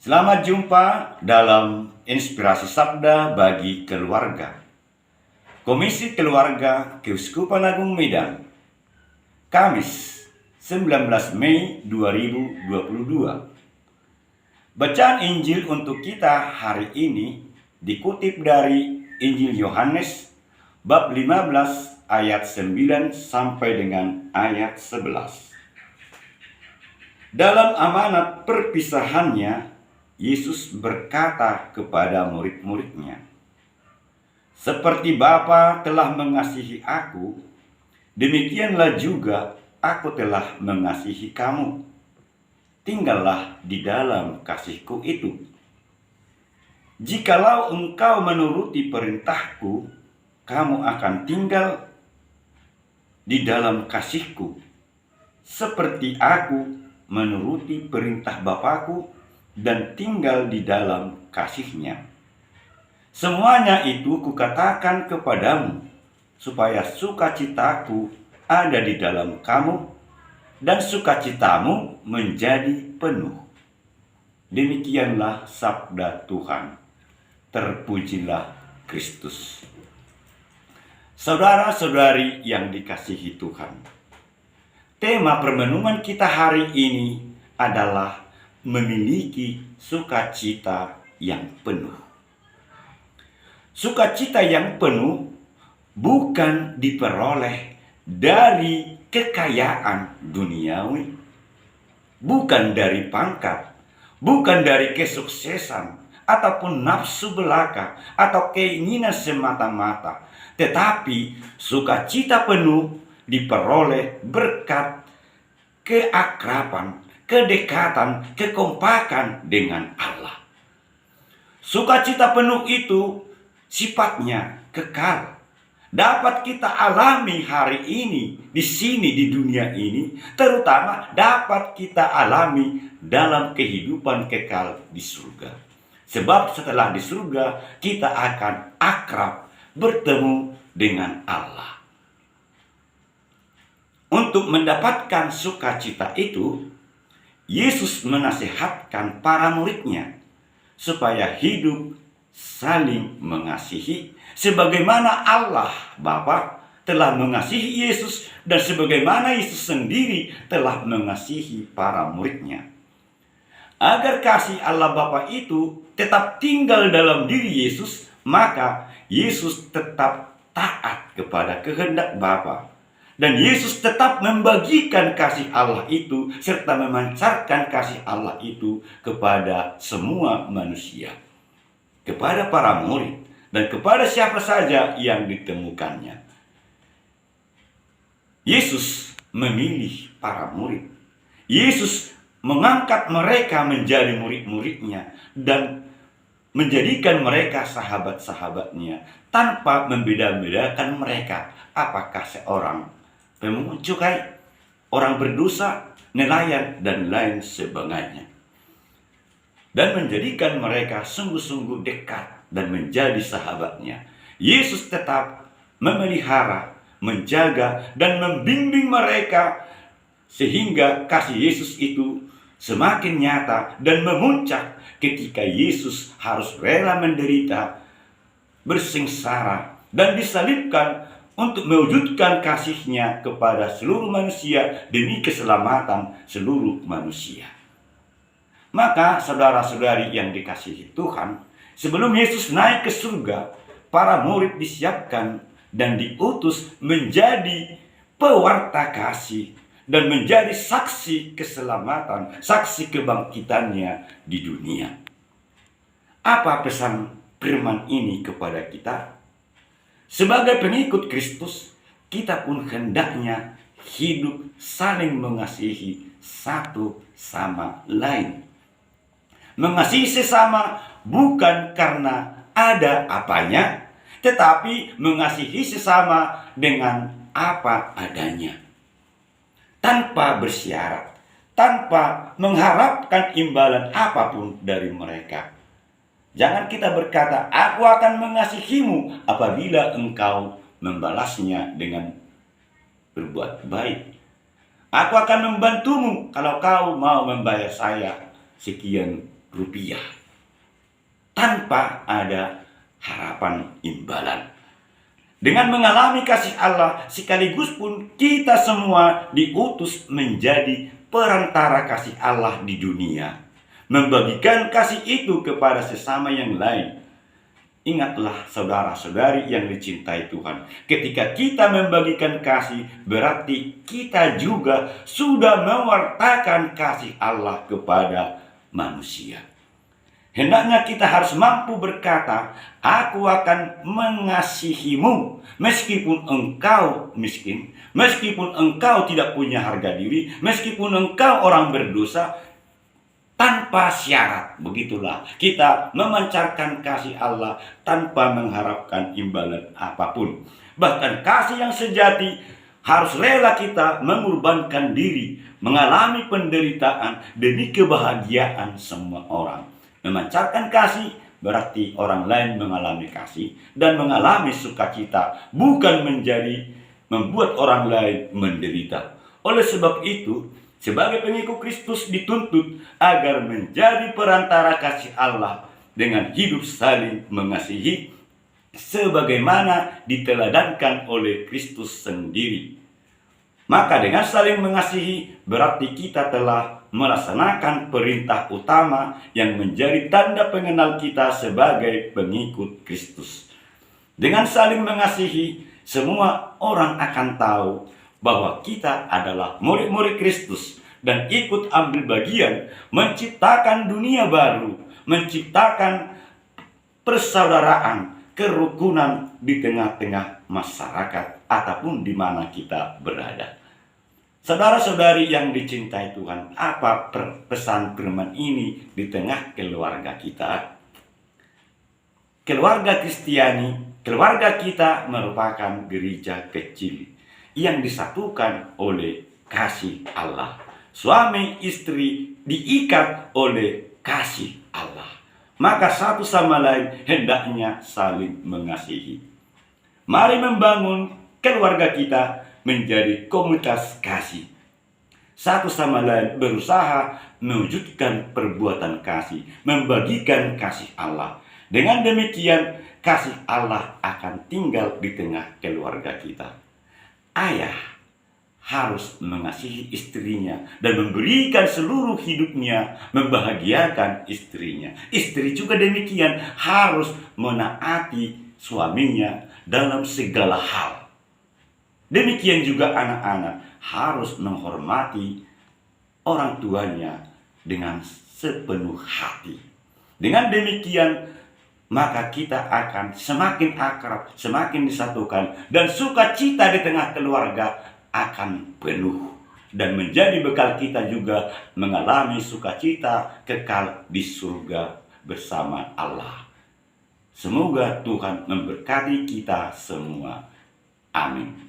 Selamat jumpa dalam Inspirasi Sabda bagi Keluarga. Komisi Keluarga Keuskupan Agung Medan, Kamis 19 Mei 2022. Bacaan Injil untuk kita hari ini dikutip dari Injil Yohanes bab 15 ayat 9 sampai dengan ayat 11. Dalam amanat perpisahannya, Yesus berkata kepada murid-muridnya, "Seperti Bapa telah mengasihi aku, demikianlah juga aku telah mengasihi kamu. Tinggallah di dalam kasihku itu. Jikalau engkau menuruti perintahku, kamu akan tinggal di dalam kasihku, seperti aku menuruti perintah Bapakku dan tinggal di dalam kasihnya. Semuanya itu kukatakan kepadamu, supaya sukacitaku ada di dalam kamu, dan sukacitamu menjadi penuh." Demikianlah sabda Tuhan. Terpujilah Kristus. Saudara-saudari yang dikasihi Tuhan, tema permenungan kita hari ini adalah memiliki sukacita yang penuh. Sukacita yang penuh bukan diperoleh dari kekayaan duniawi, bukan dari pangkat, bukan dari kesuksesan ataupun nafsu belaka atau keinginan semata-mata, tetapi sukacita penuh diperoleh berkat keakraban, kedekatan, kekompakan dengan Allah. Sukacita penuh itu sifatnya kekal. Dapat kita alami hari ini, di sini, di dunia ini, terutama dapat kita alami dalam kehidupan kekal di surga. Sebab setelah di surga, kita akan akrab bertemu dengan Allah. Untuk mendapatkan sukacita itu, Yesus menasihatkan para muridnya supaya hidup saling mengasihi sebagaimana Allah Bapa telah mengasihi Yesus dan sebagaimana Yesus sendiri telah mengasihi para muridnya. Agar kasih Allah Bapa itu tetap tinggal dalam diri Yesus, maka Yesus tetap taat kepada kehendak Bapa. Dan Yesus tetap membagikan kasih Allah itu serta memancarkan kasih Allah itu kepada semua manusia, kepada para murid dan kepada siapa saja yang ditemukannya. Yesus memilih para murid. Yesus mengangkat mereka menjadi murid-muridnya dan menjadikan mereka sahabat-sahabatnya tanpa membeda-bedakan mereka, apakah seorang pemungut cukai, orang berdosa, nelayan, dan lain sebagainya. Dan menjadikan mereka sungguh-sungguh dekat dan menjadi sahabatnya. Yesus tetap memelihara, menjaga, dan membimbing mereka sehingga kasih Yesus itu semakin nyata dan memuncak ketika Yesus harus rela menderita, bersengsara, dan disalibkan untuk mewujudkan kasihnya kepada seluruh manusia demi keselamatan seluruh manusia. Maka saudara-saudari yang dikasihi Tuhan, sebelum Yesus naik ke surga, para murid disiapkan dan diutus menjadi pewarta kasih dan menjadi saksi keselamatan, saksi kebangkitannya di dunia. Apa pesan firman ini kepada kita? Sebagai pengikut Kristus, kita pun hendaknya hidup saling mengasihi satu sama lain. Mengasihi sesama bukan karena ada apanya, tetapi mengasihi sesama dengan apa adanya. Tanpa bersyarat, tanpa mengharapkan imbalan apapun dari mereka. Jangan kita berkata, "Aku akan mengasihimu," apabila engkau membalasnya dengan berbuat baik. "Aku akan membantumu kalau kau mau membayar saya sekian rupiah tanpa ada harapan imbalan. Dengan mengalami kasih Allah, sekaligus pun kita semua diutus menjadi perantara kasih Allah di dunia, membagikan kasih itu kepada sesama yang lain. Ingatlah saudara-saudari yang dicintai Tuhan, ketika kita membagikan kasih, berarti kita juga sudah mewartakan kasih Allah kepada manusia. Hendaknya kita harus mampu berkata, aku akan mengasihimu meskipun engkau miskin, meskipun engkau tidak punya harga diri, meskipun engkau orang berdosa, tanpa syarat. Begitulah kita memancarkan kasih Allah tanpa mengharapkan imbalan apapun. Bahkan kasih yang sejati harus rela kita mengorbankan diri, mengalami penderitaan demi kebahagiaan semua orang. Memancarkan kasih berarti orang lain mengalami kasih dan mengalami sukacita, bukan membuat orang lain menderita. Oleh sebab itu, sebagai pengikut Kristus dituntut agar menjadi perantara kasih Allah dengan hidup saling mengasihi sebagaimana diteladankan oleh Kristus sendiri. Maka dengan saling mengasihi berarti kita telah melaksanakan perintah utama yang menjadi tanda pengenal kita sebagai pengikut Kristus. Dengan saling mengasihi, semua orang akan tahu bahwa kita adalah murid-murid Kristus dan ikut ambil bagian menciptakan dunia baru, menciptakan persaudaraan, kerukunan di tengah-tengah masyarakat ataupun di mana kita berada. Saudara-saudari yang dicintai Tuhan, apa pesan firman ini di tengah keluarga kita? Keluarga Kristiani, keluarga kita merupakan gereja kecil yang disatukan oleh kasih Allah. Suami istri diikat oleh kasih Allah. Maka satu sama lain hendaknya saling mengasihi. Mari membangun keluarga kita menjadi komunitas kasih. Satu sama lain berusaha mewujudkan perbuatan kasih, membagikan kasih Allah. Dengan demikian, kasih Allah akan tinggal di tengah keluarga kita. Ayah harus mengasihi istrinya dan memberikan seluruh hidupnya membahagiakan istrinya. Istri juga demikian, harus menaati suaminya dalam segala hal. Demikian juga anak-anak harus menghormati orang tuanya dengan sepenuh hati. Dengan demikian, maka kita akan semakin akrab, semakin disatukan, dan sukacita di tengah keluarga akan penuh. Dan menjadi bekal kita juga mengalami sukacita kekal di surga bersama Allah. Semoga Tuhan memberkati kita semua. Amin.